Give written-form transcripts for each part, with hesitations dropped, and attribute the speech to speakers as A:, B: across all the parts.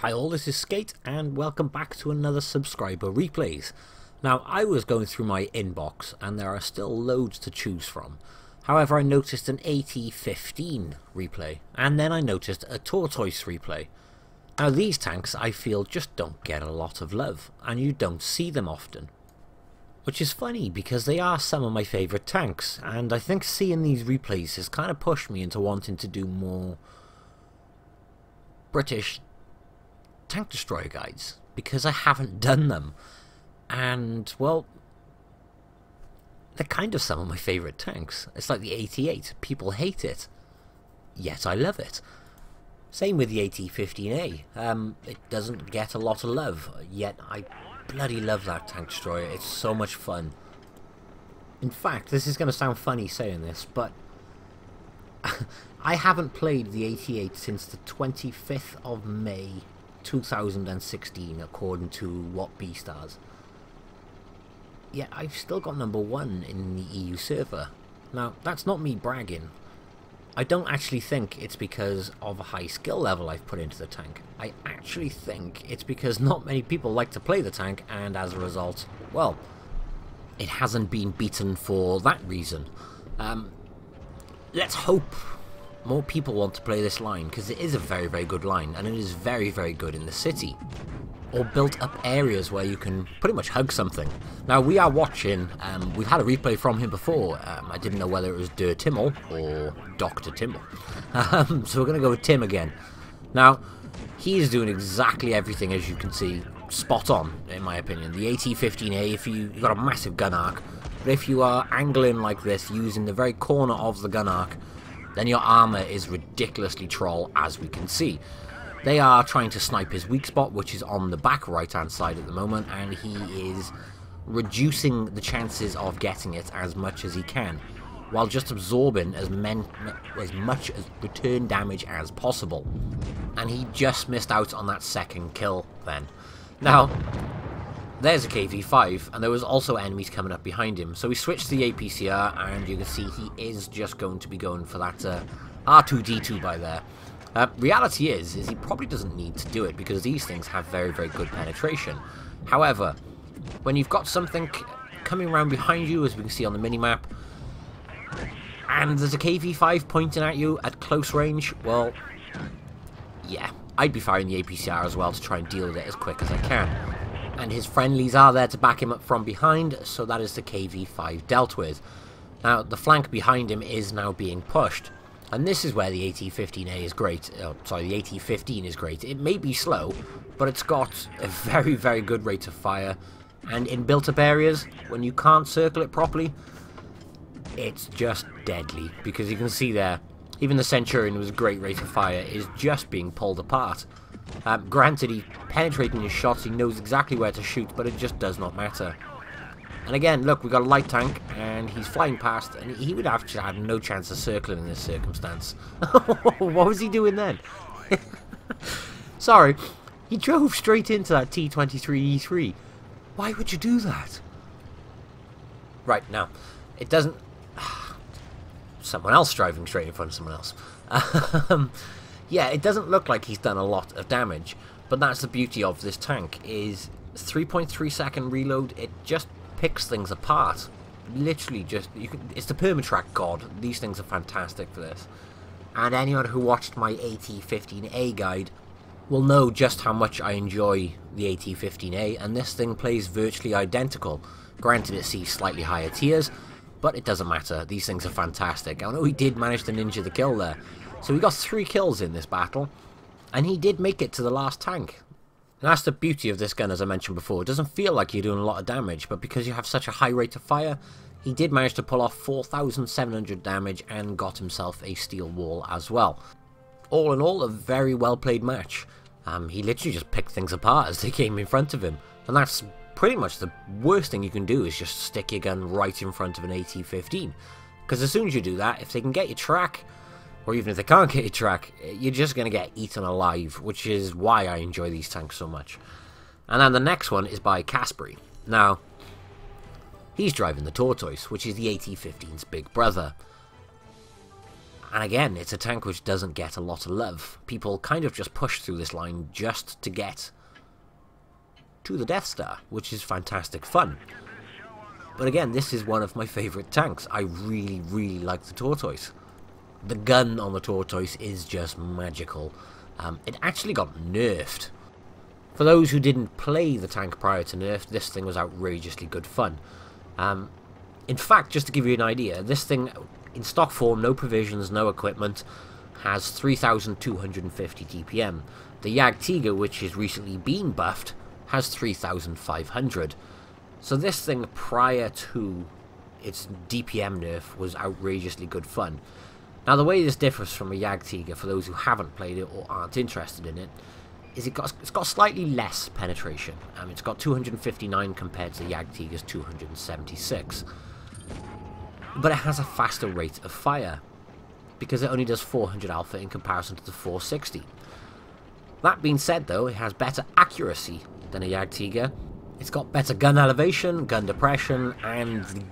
A: Hi all, this is Skate and welcome back to another subscriber replays. Now I was going through my inbox and there are still loads to choose from. However, I noticed an AT-15 replay and then I noticed a Tortoise replay. Now these tanks I feel just don't get a lot of love and you don't see them often. Which is funny because they are some of my favourite tanks, and I think seeing these replays has kind of pushed me into wanting to do more British tank destroyer guides, because I haven't done them. And, well, they're kind of some of my favourite tanks. It's like the AT-8. People hate it, yet I love it. Same with the AT-15A. It doesn't get a lot of love, yet I bloody love that tank destroyer. It's so much fun. In fact, this is going to sound funny saying this, but I haven't played the AT-8 since the 25th of May 2016, according to what BStars. Yet I've still got number 1 in the EU server. Now, that's not me bragging. I don't actually think it's because of a high skill level I've put into the tank. I actually think it's because not many people like to play the tank, and as a result, well, it hasn't been beaten for that reason. Let's hope more people want to play this line, because it is a very, very good line, and it is very, very good in the city. Or built up areas where you can pretty much hug something. Now, we are watching, we've had a replay from him before. I didn't know whether it was Der Timmel or Dr. Timmel. So we're going to go with Tim again. Now, he is doing exactly everything, as you can see, spot on, in my opinion. The AT-15A, if you've got a massive gun arc, but if you are angling like this, using the very corner of the gun arc, then your armor is ridiculously troll, as we can see. They are trying to snipe his weak spot, which is on the back right-hand side at the moment, and he is reducing the chances of getting it as much as he can, while just absorbing as much as return damage as possible. And he just missed out on that second kill then. Now, there's a KV-5, and there was also enemies coming up behind him, so we switched to the APCR, and you can see he is just going to be going for that R2-D2 by there. Reality is he probably doesn't need to do it because these things have very, very good penetration. However, when you've got something coming around behind you, as we can see on the minimap, and there's a KV-5 pointing at you at close range, well, yeah, I'd be firing the APCR as well to try and deal with it as quick as I can. And his friendlies are there to back him up from behind, so that is the KV-5 dealt with. Now, the flank behind him is now being pushed. And this is where the AT-15A is great. Sorry, the AT-15 is great. It may be slow, but it's got a very, very good rate of fire. And in built-up areas, when you can't circle it properly, it's just deadly. Because you can see there, even the Centurion with a great rate of fire is just being pulled apart. Granted, he's penetrating his shots, he knows exactly where to shoot, but it just does not matter. And again, look, we've got a light tank, and he's flying past, and he would have had no chance of circling in this circumstance. What was he doing then? Sorry, he drove straight into that T-23E3. Why would you do that? Right, now, it doesn't... Someone else driving straight in front of someone else. Yeah, it doesn't look like he's done a lot of damage, but that's the beauty of this tank, is 3.3 second reload, it just picks things apart. Literally just, it's the permatrack god. These things are fantastic for this. And anyone who watched my AT-15A guide will know just how much I enjoy the AT-15A, and this thing plays virtually identical. Granted, it sees slightly higher tiers, but it doesn't matter. These things are fantastic. I know he did manage to ninja the kill there. So we got 3 kills in this battle, and he did make it to the last tank. And that's the beauty of this gun, as I mentioned before. It doesn't feel like you're doing a lot of damage, but because you have such a high rate of fire, he did manage to pull off 4,700 damage and got himself a steel wall as well. All in all, a very well played match. He literally just picked things apart as they came in front of him. And that's pretty much the worst thing you can do, is just stick your gun right in front of an AT-15. Because as soon as you do that, if they can get your track, or even if they can't get your track, you're just going to get eaten alive, which is why I enjoy these tanks so much. And then the next one is by Caspery. Now, he's driving the Tortoise, which is the AT-15's big brother. And again, it's a tank which doesn't get a lot of love. People kind of just push through this line just to get to the Death Star, which is fantastic fun. But again, this is one of my favourite tanks. I really, really like the Tortoise. The gun on the Tortoise is just magical. It actually got nerfed. For those who didn't play the tank prior to nerf, this thing was outrageously good fun. In fact, just to give you an idea, this thing, in stock form, no provisions, no equipment, has 3,250 DPM. The Jagdtiger, which has recently been buffed, has 3,500. So this thing, prior to its DPM nerf, was outrageously good fun. Now, the way this differs from a Jagdtiger, for those who haven't played it or aren't interested in it, is it's got slightly less penetration. It's got 259 compared to the Jagdtiger's 276. But it has a faster rate of fire, because it only does 400 alpha in comparison to the 460. That being said, though, it has better accuracy than a Jagdtiger. It's got better gun elevation, gun depression, and the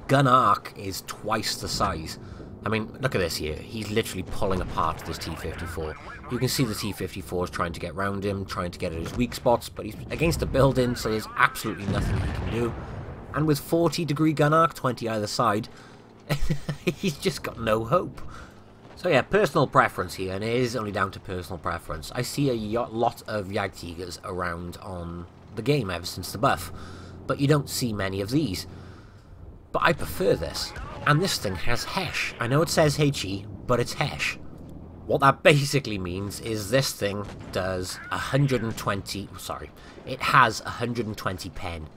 A: gun arc is twice the size. I mean, look at this here. He's literally pulling apart this T-54. You can see the T-54 is trying to get round him, trying to get at his weak spots, but he's against a building, so there's absolutely nothing he can do. And with 40-degree gun arc, 20 either side, he's just got no hope. So yeah, personal preference here, and it is only down to personal preference. I see a lot of Jagdtigers around on the game ever since the buff, but you don't see many of these. But I prefer this. And this thing has Hesh. I know it says HE, but it's Hesh. What that basically means is this thing does 120... Sorry. It has 120 pen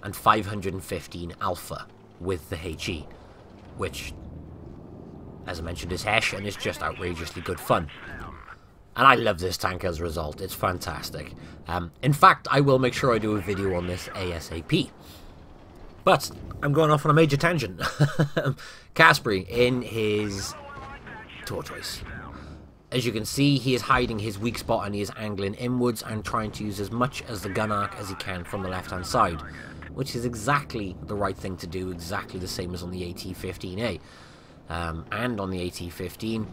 A: and 515 alpha with the HE, which, as I mentioned, is Hesh, and it's just outrageously good fun. And I love this tank as a result. It's fantastic. In fact, I will make sure I do a video on this ASAP. But I'm going off on a major tangent. Caspary in his Tortoise. As you can see, he is hiding his weak spot and he is angling inwards and trying to use as much as the gun arc as he can from the left-hand side, which is exactly the right thing to do, exactly the same as on the AT-15A and on the AT-15,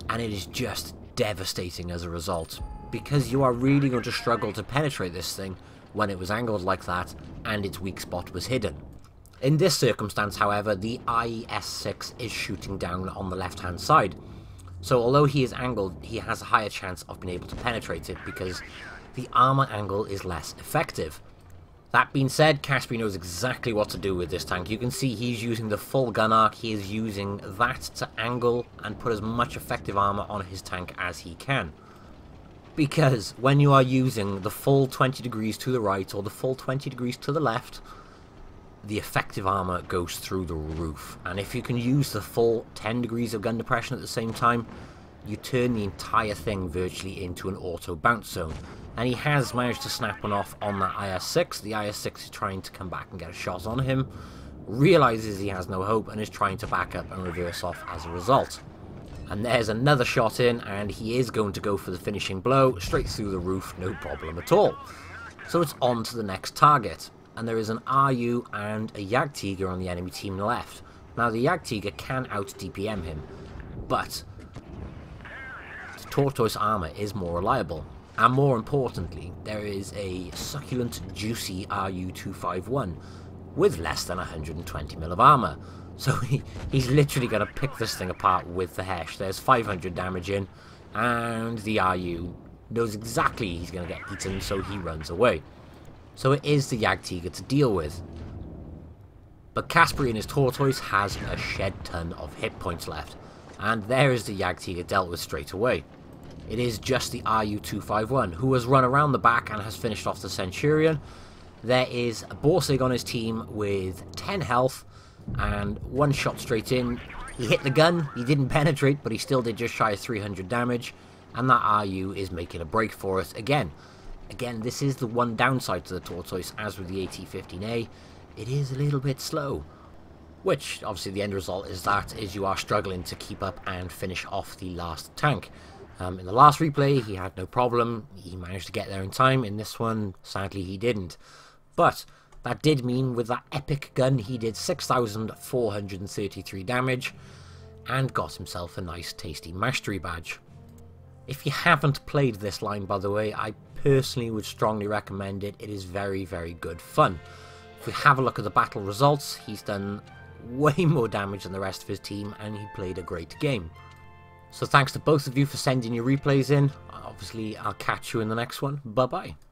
A: and it is just devastating as a result, because you are really going to struggle to penetrate this thing when it was angled like that and its weak spot was hidden. In this circumstance, however, the IS-6 is shooting down on the left-hand side. So although he is angled, he has a higher chance of being able to penetrate it because the armor angle is less effective. That being said, Caspary knows exactly what to do with this tank. You can see he's using the full gun arc. He is using that to angle and put as much effective armor on his tank as he can. Because when you are using the full 20 degrees to the right or the full 20 degrees to the left, the effective armor goes through the roof. And if you can use the full 10 degrees of gun depression at the same time, you turn the entire thing virtually into an auto bounce zone. And he has managed to snap one off on that IS-6. The IS-6 is trying to come back and get a shot on him, realizes he has no hope, and is trying to back up and reverse off as a result. And there's another shot in, and he is going to go for the finishing blow, straight through the roof, no problem at all. So it's on to the next target. And there is an RU and a Jagdtiger on the enemy team left. Now the Jagdtiger can out-DPM him, but the Tortoise armor is more reliable. And more importantly, there is a succulent, juicy RU-251 with less than 120 mil of armor. So he's literally going to pick this thing apart with the Hesh. There's 500 damage in, and the RU knows exactly he's going to get eaten, so he runs away. So it is the Jagdtiger to deal with. But Caspary in his Tortoise has a shed ton of hit points left, and there is the Jagdtiger dealt with straight away. It is just the RU-251, who has run around the back and has finished off the Centurion. There is a Borsig on his team with 10 health, and one shot straight in. He hit the gun, he didn't penetrate, but he still did just shy of 300 damage, and that RU is making a break for us again. Again, this is the one downside to the Tortoise, as with the AT-15A, it is a little bit slow. Which, obviously the end result is you are struggling to keep up and finish off the last tank. In the last replay, he had no problem, he managed to get there in time. In this one, sadly he didn't. But that did mean with that epic gun, he did 6,433 damage, and got himself a nice tasty mastery badge. If you haven't played this line, by the way, I personally would strongly recommend it. It is very, very good fun. If we have a look at the battle results, he's done way more damage than the rest of his team, and he played a great game. So thanks to both of you for sending your replays in. Obviously, I'll catch you in the next one. Bye-bye.